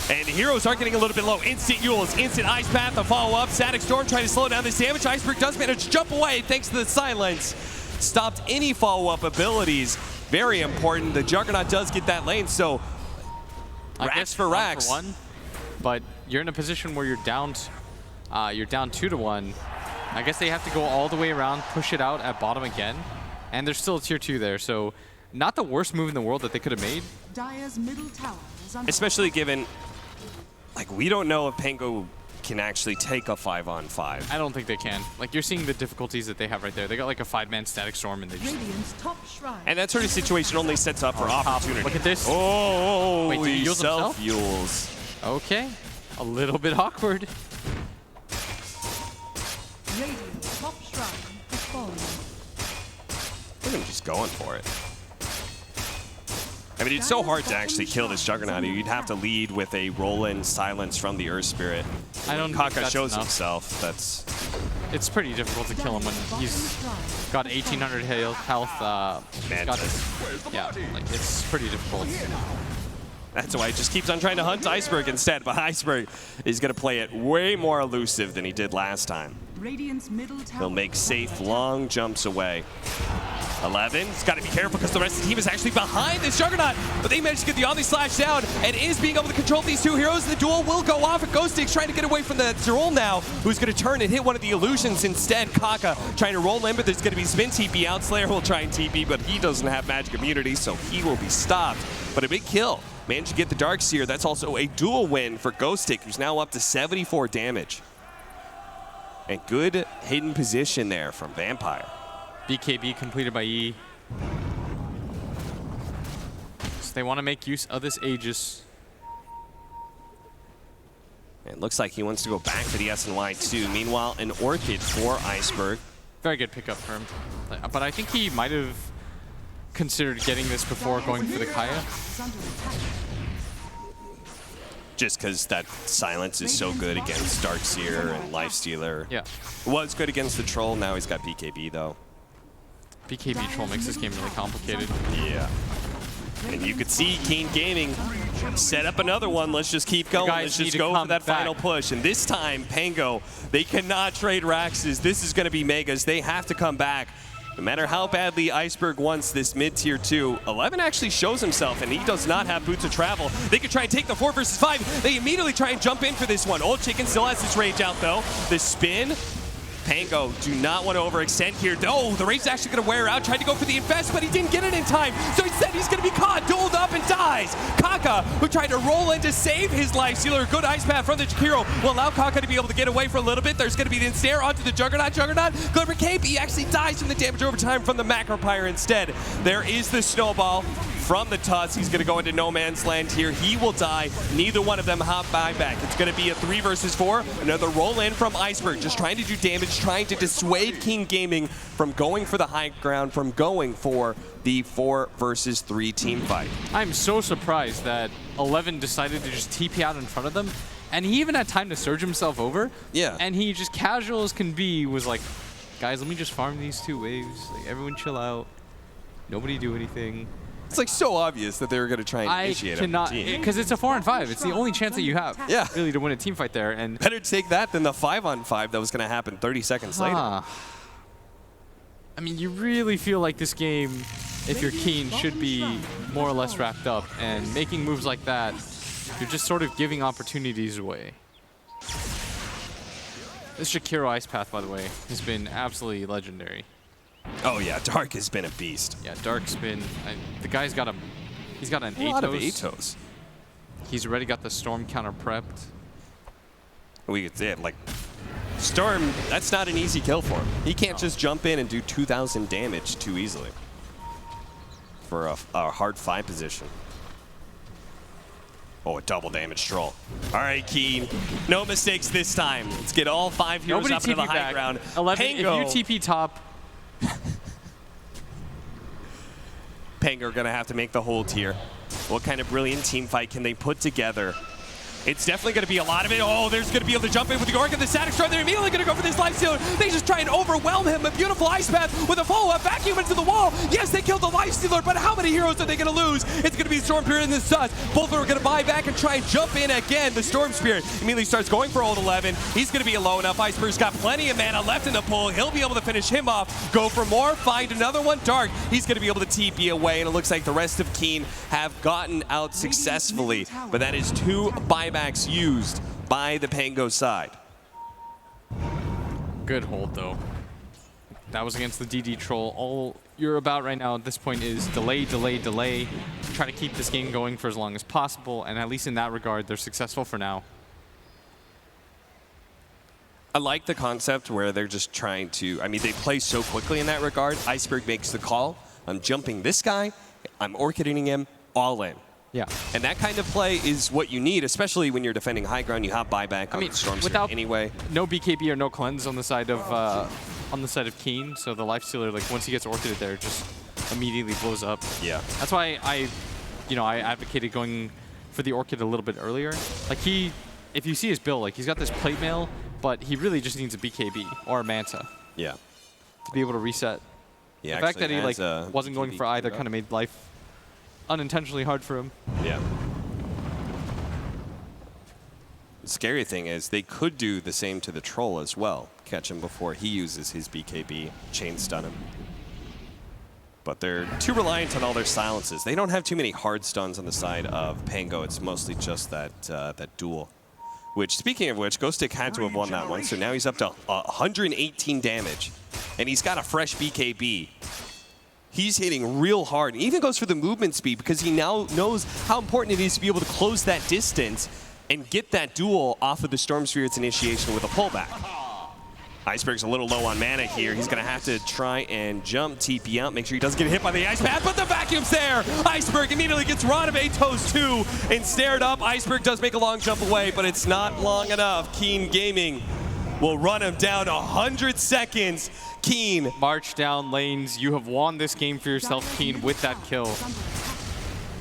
And the heroes are getting a little bit low. Instant Yules, instant Ice Path, the follow-up. Static Storm trying to slow down this damage. Iceberg does manage to jump away thanks to the silence. Stopped any follow-up abilities. Very important. The Juggernaut does get that lane, so Rax for Rax. 1 for 1, but you're in a position where you're down 2 to 1. I guess they have to go all the way around, push it out at bottom again. And there's still a tier 2 there, so not the worst move in the world that they could have made. Dire's middle tower is under Especially given, like, we don't know if Pango can actually take a 5-on-5. I don't think they can. Like, you're seeing the difficulties that they have right there. They got like a 5-man Static Storm, and they just... Radiant's top shrine. And that sort of situation only sets up for opportunity. Look at this. Oh, Wait, did he he use himself? self-Yules. Okay, a little bit awkward. Radiant's top shrine has fallen. Look at him just going for it. I mean, it's so hard to actually kill this Juggernaut. You'd have to lead with a roll-in silence from the Earth Spirit. I don't think Kaka that's shows enough. himself. That's It's pretty difficult to kill him when he's got 1,800 health. He's got, yeah, like it's pretty difficult. That's why he just keeps on trying to hunt Iceberg instead. But Iceberg is going to play it way more elusive than he did last time. Radiant's middle tower. He'll make safe, long jumps away. 11, he's got to be careful because the rest of the team is actually behind this Juggernaut, but they managed to get the Omni Slash down and is being able to control these 2 heroes. The duel will go off, and Ghost Stick's trying to get away from the Droll now, who's going to turn and hit one of the illusions instead. Kaka trying to roll in, but there's going to be spin TP out. Slayer will try and TP, but he doesn't have magic immunity, so he will be stopped. But a big kill. Managed to get the Darkseer. That's also a dual win for Ghost Stick, who's now up to 74 damage. And good hidden position there from Vampire. BKB completed by E. So they want to make use of this Aegis. It looks like he wants to go back to the SNY too. Meanwhile, an Orchid for Iceberg. Very good pickup for him. But I think he might have considered getting this before going for the Kaya. Is under attack. Just because that silence is so good against Darkseer and Lifestealer. Yeah. Was good against the Troll, now he's got BKB though. BKB Troll makes this game really complicated. Yeah. And you could see Keen Gaming set up another one. Let's just keep going. guys Let's need just to go for come that final back. push. And this time, Pango, they cannot trade Raxes. This is going to be Megas. They have to come back. No matter how badly Iceberg wants this mid-tier 2, 11 actually shows himself, and he does not have boots of travel. They could try and take the 4 versus 5. They immediately try and jump in for this one. Old Chicken still has his rage out, though. The spin. Pango do not want to overextend here. Oh, the rage is actually going to wear out. Tried to go for the Infest, but he didn't get it in time. So instead, he's going to be caught, dueled up, and dies. Kaka, who tried to roll in to save his life stealer. Good ice path from the Jakiro will allow Kaka to be able to get away for a little bit. There's going to be the ensnare onto the Juggernaut. Clever Cape, he actually dies from the damage over time from the Macropyre instead. There is the snowball from the Tusk. He's going to go into no man's land here. He will die. Neither one of them hop buyback. It's going to be a 3 versus 4. Another roll in from Iceberg, just trying to do damage, trying to dissuade King Gaming from going for the high ground, from going for the 4 versus 3 team fight. I'm so surprised that 11 decided to just TP out in front of them, and he even had time to surge himself over. Yeah. And he just casual as can be was like, guys, let me just farm these 2 waves. Like, everyone chill out. Nobody do anything. It's like so obvious that they were going to try and initiate I cannot, team. because it's a 4 and 5. It's the only chance that you have, Yeah. really, to win a team fight there. And Better take that than the 5-on-5 that was going to happen 30 seconds later. I mean, you really feel like this game, if you're keen, should be more or less wrapped up. And making moves like that, you're just sort of giving opportunities away. This Jakiro Ice Path, by the way, has been absolutely legendary. Oh yeah, Dark has been a beast. Yeah, Dark's been. The guy's got he's got an A lot of Atos. Atos. He's already got the Storm counter prepped. We could say it like Storm. That's not an easy kill for him. He can't just jump in and do 2,000 damage too easily for a hard 5 position. Oh, a double damage troll. All right, Keen. No mistakes this time. Let's get all 5 heroes Nobody up into the TP high back. ground. 11. Pango, If you TP top, Pango are going to have to make the hold here. What kind of brilliant team fight can they put together? It's definitely going to be a lot of it. Oh, there's going to be able to jump in with the Gork and the Static Storm. They're immediately going to go for this Lifestealer. They just try and overwhelm him. A beautiful Ice Path with a follow-up vacuum into the wall. Yes, they killed the Lifestealer, but how many heroes are they going to lose? It's going to be Storm Spirit and the Sus. Both of them are going to buy back and try and jump in again. The Storm Spirit immediately starts going for old 11. He's going to be low enough. Iceberg's got plenty of mana left in the pool. He'll be able to finish him off. Go for more. Find another one. Dark. He's going to be able to TP away, and it looks like the rest of Keen have gotten out successfully. But that is 2 buybacks used by the Pango side. good hold though. That was against the DD Troll. All you're about right now at this point is delay, delay, delay. Try to keep this game going for as long as possible, and at least in that regard, they're successful for now. I like the concept where they're just trying to, I mean, they play so quickly in that regard. Iceberg makes the call. I'm jumping this guy. I'm orchiding him all in. Yeah. And that kind of play is what you need, especially when you're defending high ground. You have buyback on the Storm Spirit anyway. No BKB or no cleanse on the side of Keen, so the Lifestealer, like once he gets orchided there, just immediately blows up. Yeah. That's why I advocated going for the Orchid a little bit earlier. Like if you see his build, like he's got this plate mail, but he really just needs a BKB or a Manta. Yeah. To be able to reset. Yeah. The fact that he wasn't going for either kind of made life unintentionally hard for him. Yeah. The scary thing is they could do the same to the Troll as well. Catch him before he uses his BKB, chain stun him. But they're too reliant on all their silences. They don't have too many hard stuns on the side of Pango. It's mostly just that duel. Which, speaking of which, Ghostic had to have won that one, so now he's up to 118 damage. And he's got a fresh BKB. He's hitting real hard. He even goes for the movement speed because he now knows how important it is to be able to close that distance and get that duel off of the Storm Spirit's initiation with a pullback. Iceberg's a little low on mana here. He's going to have to try and jump TP out, make sure he doesn't get hit by the Ice Path, but the vacuum's there! Iceberg immediately gets Rod of Atos 2 and stared up. Iceberg does make a long jump away, but it's not long enough. Keen Gaming will run him down 100 seconds. Keen. March down lanes. You have won this game for yourself, Keen, with that kill.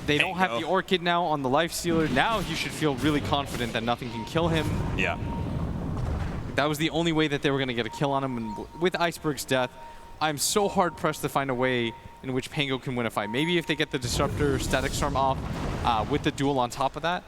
They don't have the Orchid now on the Lifestealer. Now you should feel really confident that nothing can kill him. Yeah. That was the only way that they were going to get a kill on him. And with Iceberg's death, I'm so hard-pressed to find a way in which Pango can win a fight. Maybe if they get the Disruptor Static Storm off with the duel on top of that.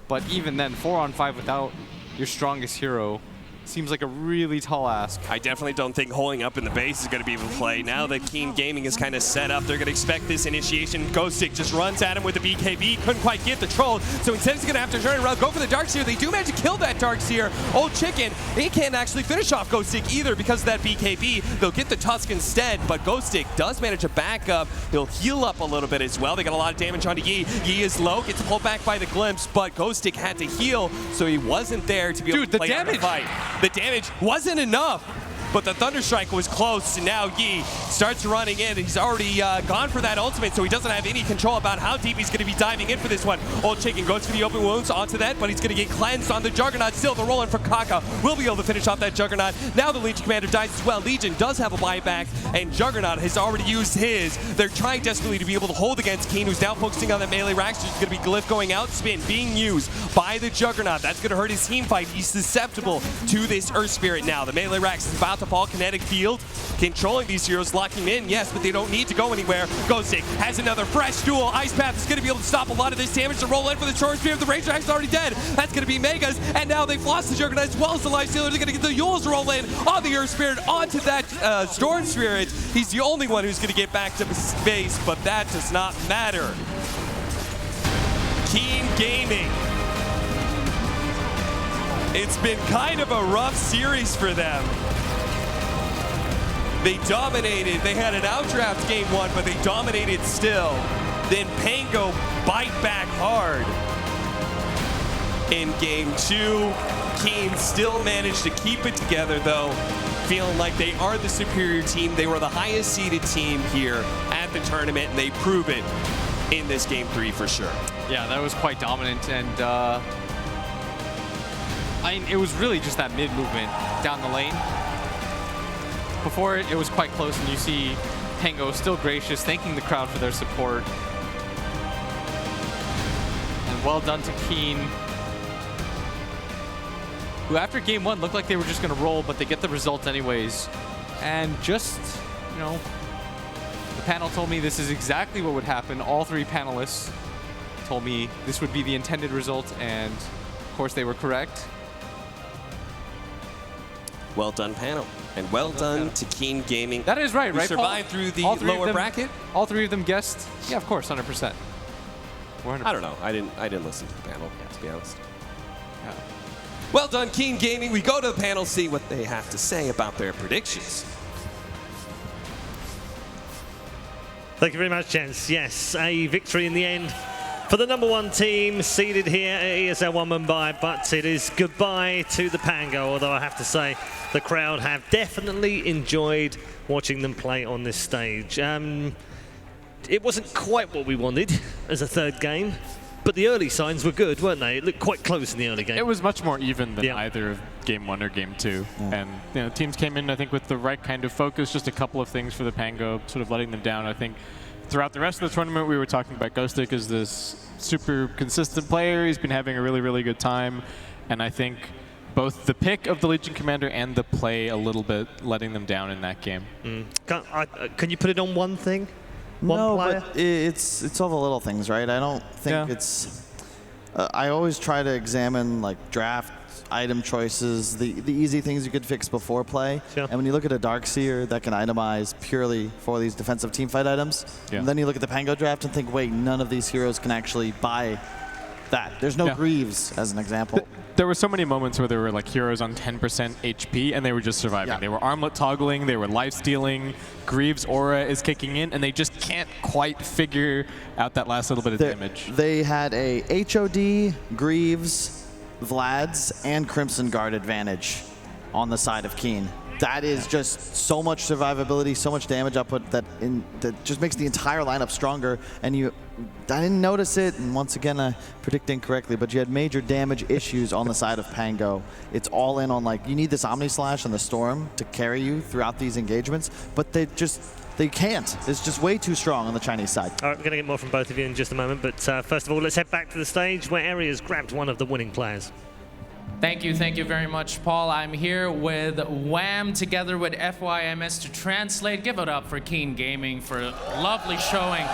But even then, 4-on-5 without your strongest hero seems like a really tall ask. I definitely don't think holding up in the base is going to be able to play. Now that Keen Gaming is kind of set up, they're going to expect this initiation. Ghostic just runs at him with the BKB. Couldn't quite get the troll, so instead he's going to have to turn around, go for the Darkseer. They do manage to kill that Darkseer. Old Chicken, he can't actually finish off Ghostic either because of that BKB. They'll get the Tusk instead, but Ghostic does manage to back up. He'll heal up a little bit as well. They got a lot of damage onto Yi. Yi is low, gets pulled back by the Glimpse, but Ghostic had to heal, so he wasn't there to be able to play out the fight. The damage wasn't enough, but the Thunderstrike was close, and now Yi starts running in. He's already gone for that ultimate, so he doesn't have any control about how deep he's going to be diving in for this one. Old Chicken goes for the open wounds onto that, but he's going to get cleansed on the Juggernaut. Still, the roll-in for Kaka will be able to finish off that Juggernaut. Now the Legion Commander dies as well. Legion does have a buyback, and Juggernaut has already used his. They're trying desperately to be able to hold against Keen, who's now focusing on that melee rack. So there's going to be Glyph going out, spin being used by the Juggernaut. That's going to hurt his team fight. He's susceptible to this Earth Spirit now. The melee rack is about to fall. Kinetic Field controlling these heroes, locking in, yes, but they don't need to go anywhere. Ghostic has another fresh duel. Ice Path is going to be able to stop a lot of this damage to roll in for the Storm Spirit. The Rage Rack's already dead. That's going to be Megas, and now they've lost the Juggernaut as well as the Lifestealer. They're going to get the Yules to roll in on the Earth Spirit onto that Storm Spirit. He's the only one who's going to get back to base, but that does not matter. Keen Gaming. It's been kind of a rough series for them. They dominated. They had an outdraft game one, but they dominated still. Then Pango bite back hard. In game two, Keen still managed to keep it together, though, feeling like they are the superior team. They were the highest seeded team here at the tournament, and they prove it in this game three for sure. Yeah, that was quite dominant, and it was really just that mid movement down the lane. Before it was quite close, and you see Pango still gracious, thanking the crowd for their support. And well done to Keen, who after game one looked like they were just going to roll, but they get the result anyways. And just, you know, the panel told me this is exactly what would happen. All three panelists told me this would be the intended result, and of course they were correct. Well done, panel. And well done to Keen Gaming. That is right, right, survived Paul? through the lower bracket? All three of them guessed. Yeah, of course, 100%. 100%. I don't know. I didn't listen to the panel, to be honest. Yeah. Well done, Keen Gaming. We go to the panel, see what they have to say about their predictions. Thank you very much, gents. Yes, a victory in the end for the #1 team seeded here at ESL One Mumbai, but it is goodbye to the Pango, although I have to say the crowd have definitely enjoyed watching them play on this stage. It wasn't quite what we wanted as a third game, but the early signs were good, weren't they? It looked quite close in the early game. It was much more even than Yeah. either of game one or game two. And you know, teams came in, I think, with the right kind of focus. Just a couple of things for the Pango, sort of letting them down. I think throughout the rest of the tournament, we were talking about Ghostic as this super consistent player. He's been having a really, really good time. And I think both the pick of the Legion Commander and the play a little bit letting them down in that game. Can you put it on one thing? No, but it's all the little things, right? I don't think it's... I always try to examine like draft item choices, the easy things you could fix before play. Sure. And when you look at a Darkseer that can itemize purely for these defensive teamfight items, and then you look at the Pango draft and think, wait, none of these heroes can actually buy that. There's no Greaves, as an example. There were so many moments where there were like heroes on 10% HP and they were just surviving. They were armlet toggling, they were life stealing, Greaves' aura is kicking in, and they just can't quite figure out that last little bit of damage. They had a HOD, Greaves, Vlad's, and Crimson Guard advantage on the side of Keen. that is just so much survivability, so much damage output that just makes the entire lineup stronger. And I didn't notice it, and once again I predict incorrectly, but you had major damage issues on the side of Pango. It's all in on like, you need this Omni Slash and the Storm to carry you throughout these engagements, but they can't. It's just way too strong on the Chinese side. All right, we're going to get more from both of you in just a moment, but first of all, let's head back to the stage where Eri has grabbed one of the winning players. Thank you very much, Paul. I'm here with Wham together with FYMS to translate. Give it up for Keen Gaming for a lovely showing.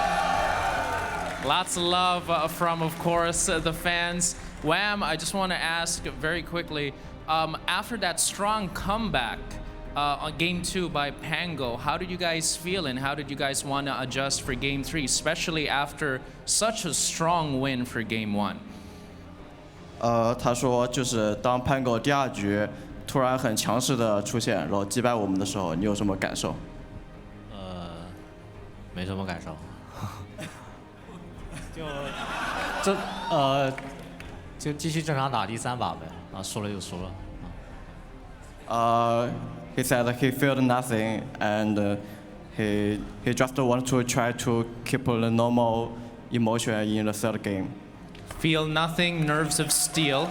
Lots of love from, of course, the fans. Wham, I just want to ask very quickly, after that strong comeback on Game 2 by Pango, how did you guys feel and how did you guys want to adjust for Game 3, especially after such a strong win for Game 1? 他说就是当 Pango 第2局突然很强势的出现，然后击败我们的时候，你有什么感受？没什么感受，就继续正常打第3把呗，啊，输了就输了。He said he felt nothing and he just wanted to try to keep the normal emotion in the third game. Feel nothing, nerves of steel.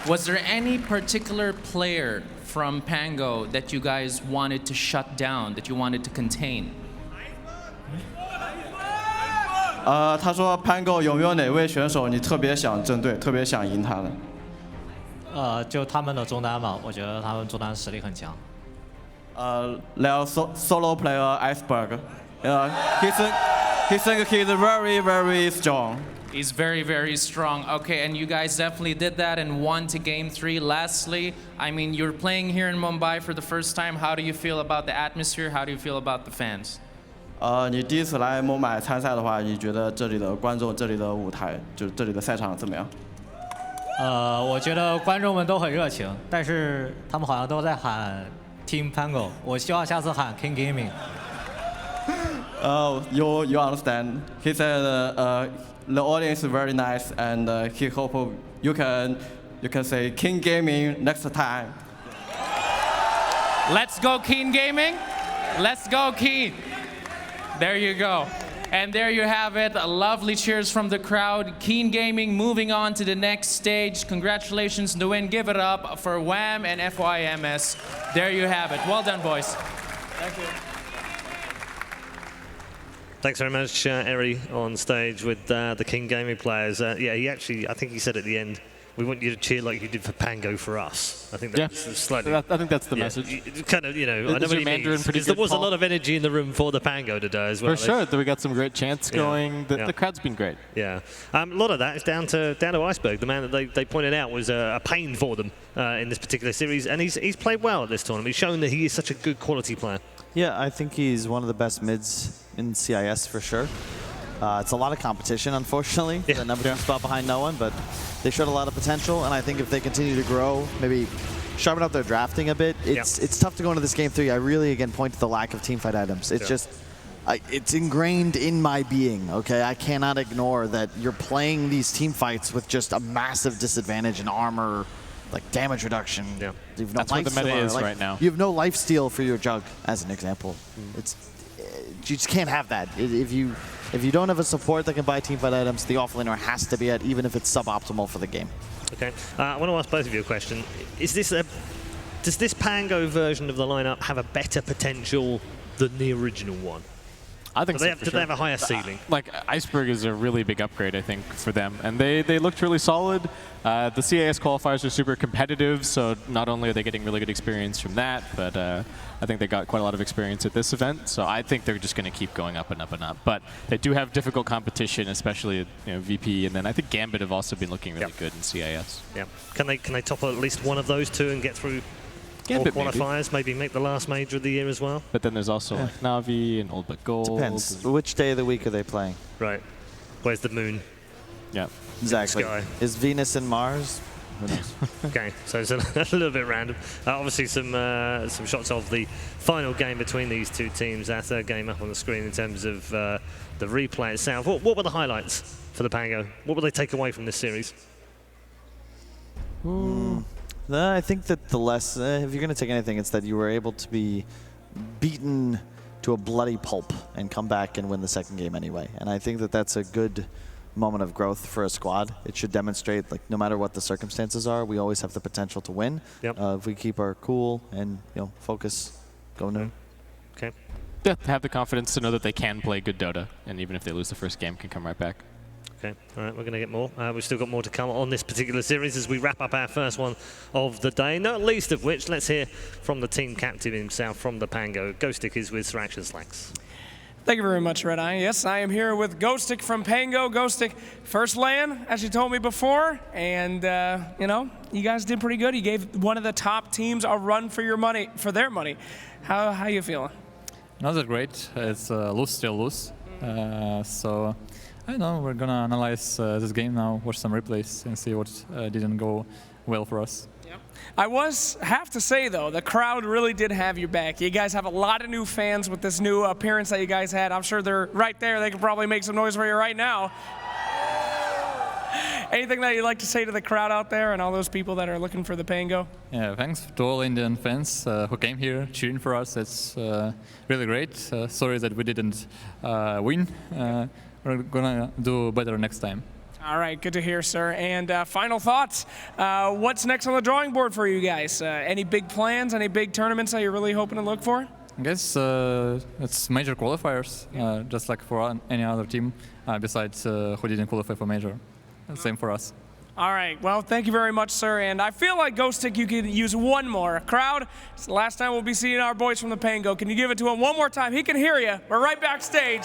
Was there any particular player from Pango that you guys wanted to shut down, that you wanted to contain? 他说 Pango 有没有哪位选手你特别想针对，特别想赢他的？就他们的中单嘛，我觉得他们中单实力很强。Their solo player Iceberg, he think he's very, very strong. He's very, very strong. Okay, and you guys definitely did that and won to Game 3. Lastly, I mean, you're playing here in Mumbai for the first time. How do you feel about the atmosphere? How do you feel about the fans? 你第一次来孟买参赛的话，你觉得这里的观众、这里的舞台，就是这里的赛场怎么样？我觉得观众们都很热情，但是他们好像都在喊 Team Pango。我希望下次喊 King Gaming。You understand? He said the audience is very nice and he hope you can say King Gaming next time. Let's go Keen Gaming. Let's go Keen. There you go. And there you have it. Lovely cheers from the crowd. Keen Gaming moving on to the next stage. Congratulations on the win. Give it up for Wham and FYMS. There you have it. Well done, boys. Thank you. Thanks very much, Eri, on stage with the King Gaming players. Yeah, I think he said at the end, we want you to cheer like you did for Pango for us. I think that's slightly. I think that's the message. Kind of, I know what you mean. There was a lot of energy in the room for the Pango today as well. For sure, we got some great chants going. The crowd's been great. Yeah, a lot of that is down to Iceberg, the man that they pointed out was a pain for them in this particular series, and he's played well at this tournament. He's shown that he is such a good quality player. Yeah, I think he's one of the best mids in CIS for sure. It's a lot of competition, unfortunately. The number 2 spot behind no one, but they showed a lot of potential, and I think if they continue to grow, maybe sharpen up their drafting a bit, it's tough to go into this Game 3. I really, again, point to the lack of teamfight items. It's just, it's ingrained in my being, okay? I cannot ignore that you're playing these team fights with just a massive disadvantage in armor, like damage reduction. Yeah. You've no That's what the meta is right now. You have no life steal for your Jug, as an example. You just can't have that. If you don't have a support that can buy teamfight items, the offlaner has to be at, even if it's suboptimal for the game. Okay, I want to ask both of you a question. Does this Pango version of the lineup have a better potential than the original one? I think so. Do they have a higher ceiling? Like Iceberg is a really big upgrade, I think, for them, and they looked really solid. The CIS qualifiers are super competitive, so not only are they getting really good experience from that, but I think they got quite a lot of experience at this event. So I think they're just going to keep going up and up and up. But they do have difficult competition, especially VP, and then I think Gambit have also been looking really good in CIS. Yeah. Can they top at least one of those two and get through? Gambit or qualifiers, maybe make the last major of the year as well. But then there's also like Na'Vi and Old But Gold. Depends. Which day of the week are they playing? Right. Where's the moon? Yeah. Exactly. Sky. Is Venus and Mars? Who knows? Okay, so it's a little bit random. Obviously, some shots of the final game between these two teams. That third game up on the screen in terms of the replay itself. What were the highlights for the Pango? What will they take away from this series? I think that the less, if you're going to take anything, it's that you were able to be beaten to a bloody pulp and come back and win the second game anyway. And I think that that's a good moment of growth for a squad. It should demonstrate, like, no matter what the circumstances are, we always have the potential to win. Yep. If we keep our cool and focus, go new. Okay. Yeah, have the confidence to know that they can play good Dota, and even if they lose the first game, can come right back. Okay, all right, we're going to get more. We've still got more to come on this particular series as we wrap up our first one of the day. Not least of which, let's hear from the team captain himself, from the Pango. Ghostic is with SirActionSlax. Thank you very much, Red Eye. Yes, I am here with Ghostic from Pango. Ghostic, first LAN, as you told me before, and you guys did pretty good. You gave one of the top teams a run for your money, for their money. How you feeling? Not that great. It's lose, still lose. So I don't know. We're gonna analyze this game now, watch some replays, and see what didn't go well for us. I have to say, though, the crowd really did have your back. You guys have a lot of new fans with this new appearance that you guys had. I'm sure they're right there. They can probably make some noise for you right now. Anything that you'd like to say to the crowd out there and all those people that are looking for the Pango? Yeah, thanks to all Indian fans who came here cheering for us. It's really great. Sorry that we didn't win. We're gonna do better next time. All right, good to hear, sir. And final thoughts. What's next on the drawing board for you guys? Any big plans, any big tournaments that you're really hoping to look for? I guess it's major qualifiers, just like for any other team, besides who didn't qualify for major. Same for us. All right, well, thank you very much, sir. And I feel like Ghostic, you could use one more. Crowd, it's the last time we'll be seeing our boys from the Pango. Can you give it to him one more time? He can hear you. We're right backstage.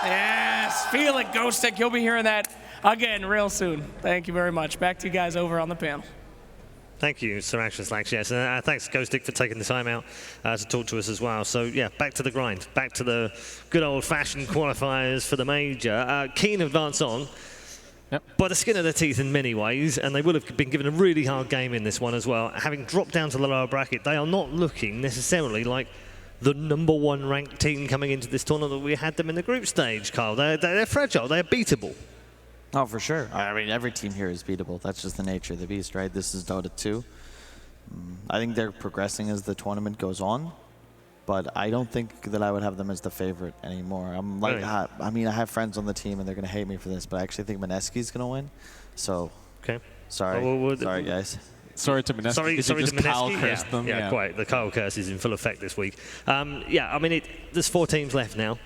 Yes, feel it, Ghostic. You'll be hearing that again real soon. Thank you very much. Back to you guys over on the panel. Thank you, SirActionSlax. Yes, and thanks, Ghostic, for taking the time out to talk to us as well. So, yeah, back to the grind. Back to the good old-fashioned qualifiers for the major. Keen advance on by the skin of their teeth in many ways, and they will have been given a really hard game in this one as well. Having dropped down to the lower bracket, they are not looking necessarily like the #1 ranked team coming into this tournament. We had them in the group stage, Carl. They're fragile. They're beatable. Oh, for sure. I mean, every team here is beatable. That's just the nature of the beast, right? This is Dota 2. I think they're progressing as the tournament goes on, but I don't think that I would have them as the favorite anymore. I'm like, I mean, I have friends on the team, and they're going to hate me for this, but I actually think Mineski's going to win. So, sorry. Sorry, guys. Sorry to Mineski. Sorry to Mineski. Kyle cursed them? Yeah, quite. The Kyle curse is in full effect this week. Yeah, I mean, there's 4 teams left now.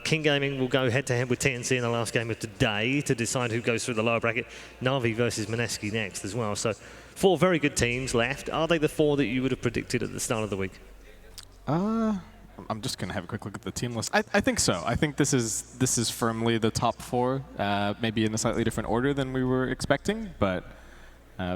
King Gaming will go head-to-head with TNC in the last game of today to decide who goes through the lower bracket. Na'Vi versus Mineski next as well. So 4 very good teams left. Are they the 4 that you would have predicted at the start of the week? I'm just going to have a quick look at the team list. I think so. I think this is firmly the top 4, maybe in a slightly different order than we were expecting, but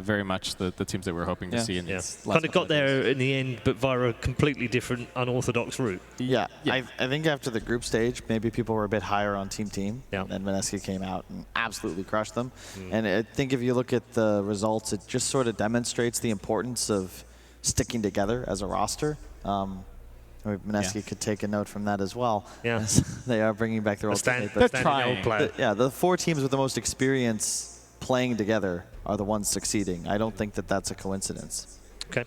very much the teams that we were hoping to see in this last kind of got there in the end, but via a completely different, unorthodox route. Yeah. I think after the group stage, maybe people were a bit higher on Team. And Mineski came out and absolutely crushed them. And I think if you look at the results, it just sort of demonstrates the importance of sticking together as a roster. Mineski could take a note from that as well. Yeah. As they are bringing back their old teammate. They're trying. The 4 teams with the most experience playing together are the ones succeeding. I don't think that that's a coincidence. Okay.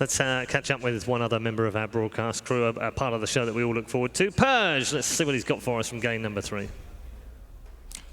Let's catch up with one other member of our broadcast crew, a part of the show that we all look forward to. Purge, let's see what he's got for us from game number 3.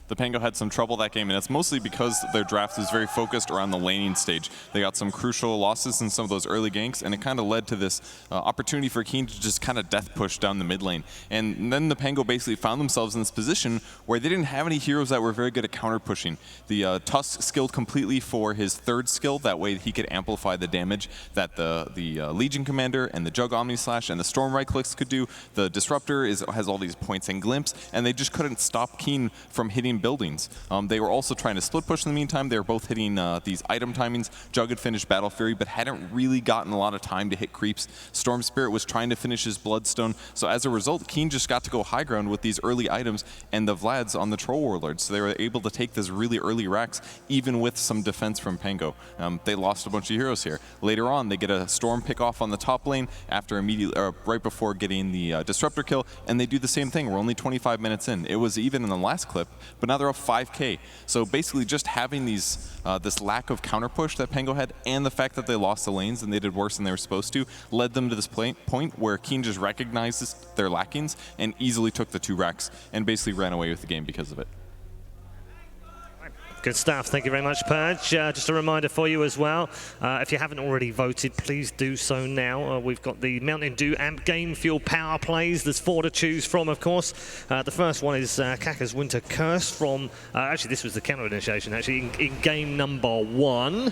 The Pango had some trouble that game, and it's mostly because their draft is very focused around the laning stage. They got some crucial losses in some of those early ganks, and it kind of led to this opportunity for Keen to just kind of death push down the mid lane. And then the Pango basically found themselves in this position where they didn't have any heroes that were very good at counter pushing. The Tusk skilled completely for his 3rd skill, that way he could amplify the damage that the Legion Commander and the Jug Omnislash and the Storm right clicks could do. The Disruptor has all these points and glimpse, and they just couldn't stop Keen from hitting buildings. They were also trying to split push in the meantime. They were both hitting these item timings. Jug had finished Battle Fury, but hadn't really gotten a lot of time to hit creeps. Storm Spirit was trying to finish his Bloodstone. So as a result, Keen just got to go high ground with these early items and the Vlads on the Troll Warlords. So they were able to take this really early racks, even with some defense from Pango. They lost a bunch of heroes here. Later on, they get a Storm pick off on the top lane after right before getting the Disruptor kill, and they do the same thing. We're only 25 minutes in. It was even in the last clip, but now they're up 5K. So basically just having these this lack of counter push that Pango had and the fact that they lost the lanes and they did worse than they were supposed to led them to this point where Keen just recognizes their lackings and easily took the 2 racks and basically ran away with the game because of it. Good stuff. Thank you very much, Purge. Just a reminder for you as well, if you haven't already voted, please do so now. We've got the Mountain Dew Amp Game Fuel Power Plays. There's 4 to choose from, of course. The first one is Kaka's Winter Curse from, actually this was the counter initiation, actually, in game number 1.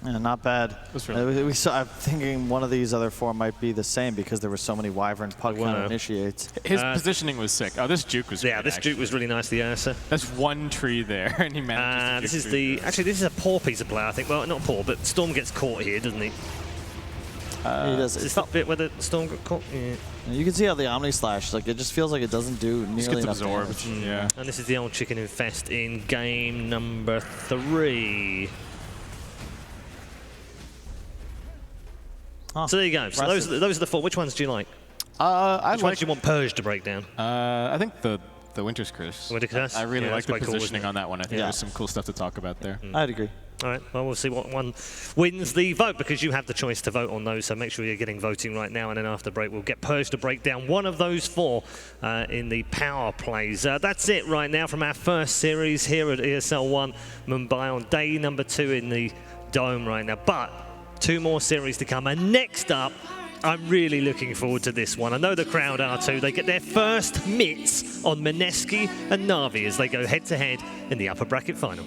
Yeah, not bad. We saw, I'm thinking one of these other 4 might be the same because there were so many Wyvern Puck counter initiates. His positioning was sick. Oh, this juke was Yeah, great, this actually. juke was really nice, the Ursa. That's 1 tree there, and he managed This is the, actually this is a poor piece of play, I think. Well, not poor, but Storm gets caught here, doesn't he? He does. Is this the bit where the Storm got caught? Yeah. You can see how the Omni Slash, like, it just feels like it doesn't do nearly enough damage. Yeah. And this is the old Chicken Infest in game number 3. So there you go. So those are the 4. Which ones do you like? Which ones do you want Purge to break down? I think the Winter's Curse. Winter Curse? I really Yeah, like that's the quite cool, positioning isn't it? on that one. I think there's some cool stuff to talk about there. I'd agree. All right, well, we'll see what one wins the vote because you have the choice to vote on those, so make sure you're getting voting right now, and then after break, we'll get Purge to break down one of those 4 in the power plays. That's it right now from our first series here at ESL One Mumbai on day number 2 in the Dome right now, but 2 more series to come, and next up, I'm really looking forward to this one. I know the crowd are too. They get their first mitts on Mineski and Na'Vi as they go head-to-head in the upper bracket final.